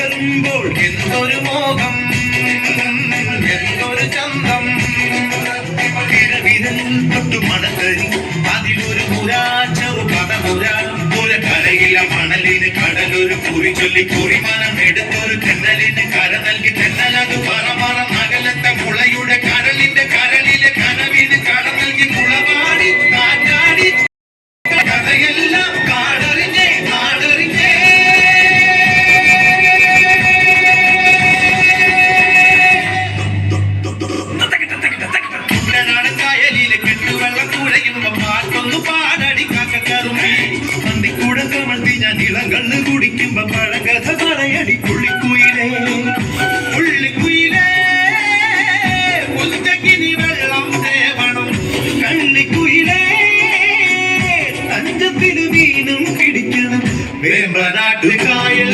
എന്തൊരു മോഹം എന്തൊരു ചന്തം വിരൽ തൊട്ടു മണത്തരി അതിലൊരു മുരാച്ചൊരു പദമുര ഒരു കരയില മണലിന് കടലൊരു കുറി ചൊല്ലി കുറിമനം എടുത്തൊരു തെന്നലിന് കര നൽകി തെന്നലത് പറമറ നഗലത്തെ മുളയുടെ കരളിന്റെ കരളിലെ കനവിന് കട നൽകി മുളവാടി കാറ്റാടി കഥയെല്ലാം കാടറിഞ്ഞേ കാടറിഞ്ഞേ കായലിലെ കെട്ടുവെള്ളം കുഴയുമ്പോ പാട്ടൊന്നു പാടടി കാക്കറുമ്പി മന്തിക്കൂടെ കമഴ്ത്തി ഞാൻ ഇളം കണ്ണ് കുടിക്കുമ്പോ പഴകഥ പറയടി പുള്ളിക്കുയിലേ പുള്ളിക്കുയിലേ ഉച്ചക്കിനി വെള്ളം തേവണം കള്ളിക്കുയിലേ തഞ്ചത്തിന് മീനും പിടിക്കണം വേമ്പനാട്ട് കായൽ